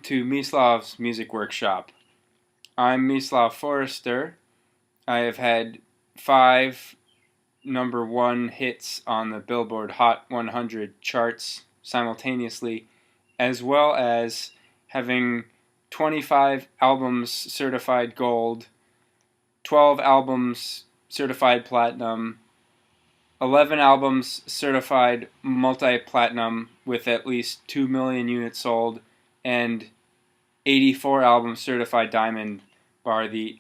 to Mislav's Music Workshop. I'm Mislav Forrester. I have had 5 #1 hits on the Billboard Hot 100 charts simultaneously, as well as having 25 albums certified gold, 12 albums certified platinum, 11 albums certified multi-platinum with at least 2 million units sold, and 84 albums certified diamond by the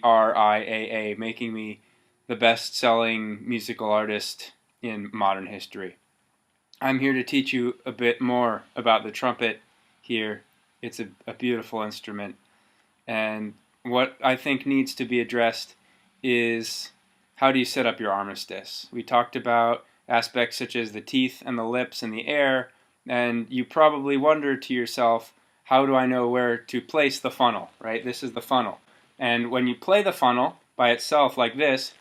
RIAA, making me the best-selling musical artist in modern history. I'm here to teach you a bit more about the trumpet here. It's a beautiful instrument, and what I think needs to be addressed is how do you set up your armistice. We talked about aspects such as the teeth and the lips and the air, and you probably wonder to yourself, how do I know where to place the funnel, right? This is the funnel. And when you play the funnel by itself like this,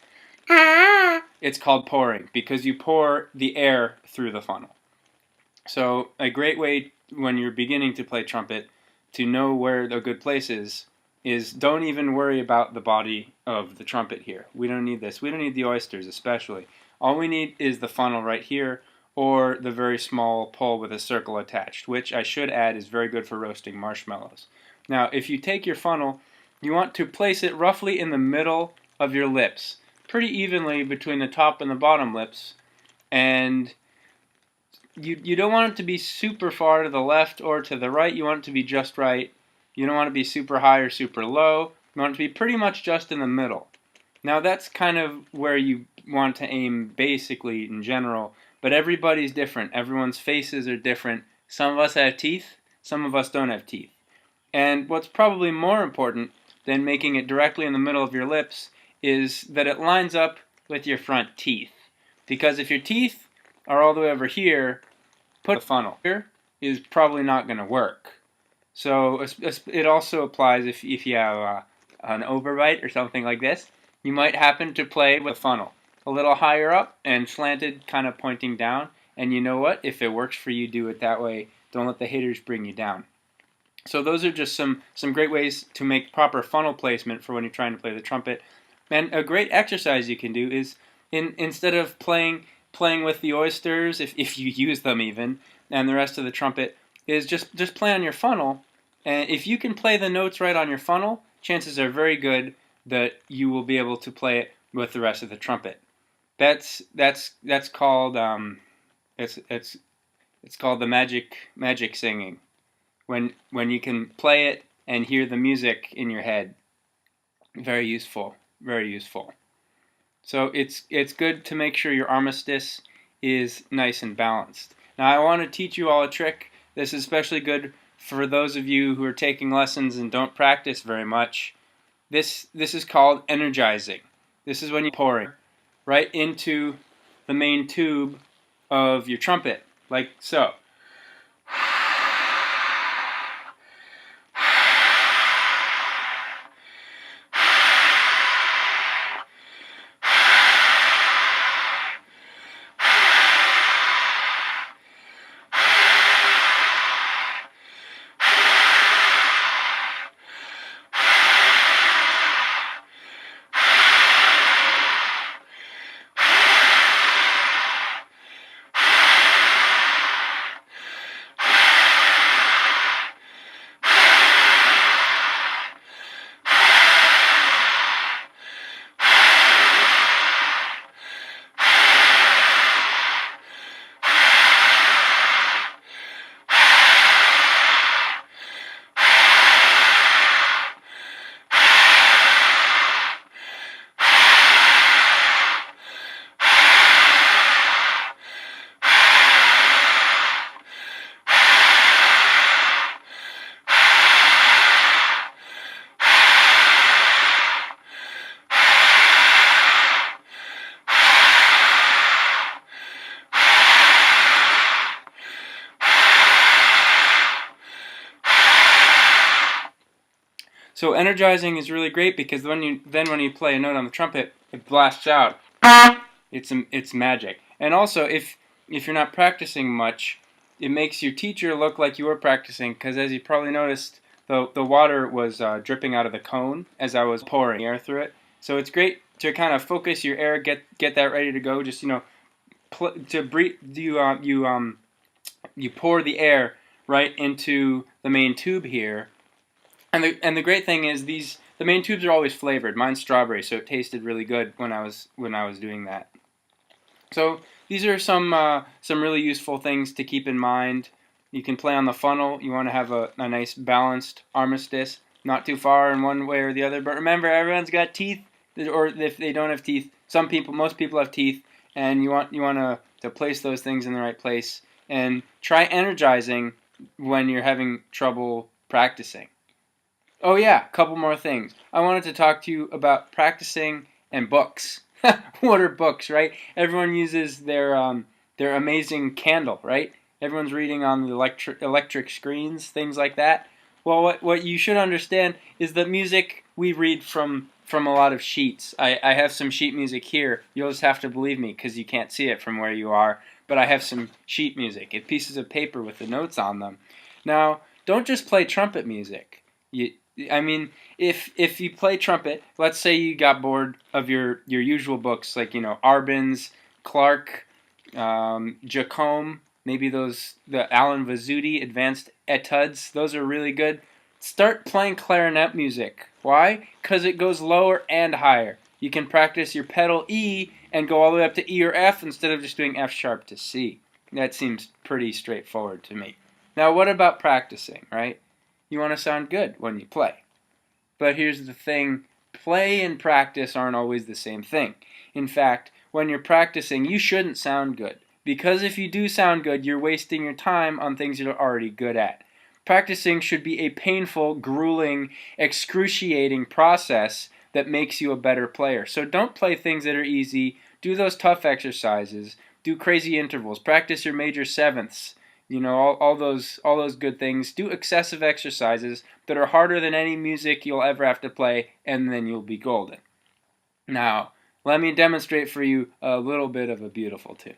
it's called pouring, because you pour the air through the funnel. So a great way when you're beginning to play trumpet to know where the good place is don't even worry about the body of the trumpet here. We don't need this. We don't need the oysters especially. All we need is the funnel right here, or the very small pole with a circle attached, which I should add is very good for roasting marshmallows. Now, if you take your funnel, you want to place it roughly in the middle of your lips, pretty evenly between the top and the bottom lips, and you don't want it to be super far to the left or to the right. You want it to be just right. You don't want to be super high or super low. You want it to be pretty much just in the middle. Now that's kind of where you want to aim basically in general, but everybody's different. Everyone's faces are different. Some of us have teeth, some of us don't have teeth. And what's probably more important than making it directly in the middle of your lips is that it lines up with your front teeth. Because if your teeth are all the way over here, put the funnel here is probably not going to work. So it also applies if you have an overbite or something like this. You might happen to play with a funnel a little higher up and slanted, kind of pointing down. And you know what? If it works for you, do it that way. Don't let the haters bring you down. So those are just some great ways to make proper funnel placement for when you're trying to play the trumpet. And a great exercise you can do is instead of playing with the oysters, if you use them even, and the rest of the trumpet, is just play on your funnel. And if you can play the notes right on your funnel, chances are very good that you will be able to play it with the rest of the trumpet. That's called it's called the magic singing. When you can play it and hear the music in your head. Very useful, very useful. So it's good to make sure your armistice is nice and balanced. Now I want to teach you all a trick. This is especially good for those of you who are taking lessons and don't practice very much. This is called energizing. This is when you're pouring right into the main tube of your trumpet, like so. So energizing is really great because when you play a note on the trumpet, it blasts out. It's magic. And also, if you're not practicing much, it makes your teacher look like you were practicing, because as you probably noticed, the water was dripping out of the cone as I was pouring air through it. So it's great to kind of focus your air, get that ready to go. Just to breathe, you pour the air right into the main tube here, and the great thing is the main tubes are always flavored. Mine's strawberry, so it tasted really good when I was doing that. So these are some really useful things to keep in mind. You can play on the funnel. You want to have a nice balanced armistice, not too far in one way or the other. But remember, everyone's got teeth, or if they don't have teeth, most people have teeth, and you want to place those things in the right place. And try energizing when you're having trouble practicing. Oh yeah, a couple more things. I wanted to talk to you about practicing and books. What are books, right? Everyone uses their amazing candle, right? Everyone's reading on the electric screens, things like that. Well, what you should understand is that music we read from a lot of sheets. I have some sheet music here. You'll just have to believe me because you can't see it from where you are. But I have some sheet music. It's pieces of paper with the notes on them. Now, don't just play trumpet music. If you play trumpet, let's say you got bored of your usual books, like Arbin's, Clark, Jacome, maybe the Alan Vazzuti Advanced Etudes. Those are really good. Start playing clarinet music. Why? Because it goes lower and higher. You can practice your pedal E and go all the way up to E or F instead of just doing F sharp to C. That seems pretty straightforward to me. Now, what about practicing, right? You want to sound good when you play. But here's the thing, play and practice aren't always the same thing. In fact, when you're practicing, you shouldn't sound good. Because if you do sound good, you're wasting your time on things you're already good at. Practicing should be a painful, grueling, excruciating process that makes you a better player. So don't play things that are easy. Do those tough exercises. Do crazy intervals. Practice your major sevenths. All those good things. Do excessive exercises that are harder than any music you'll ever have to play, and then you'll be golden. Now, let me demonstrate for you a little bit of a beautiful tune.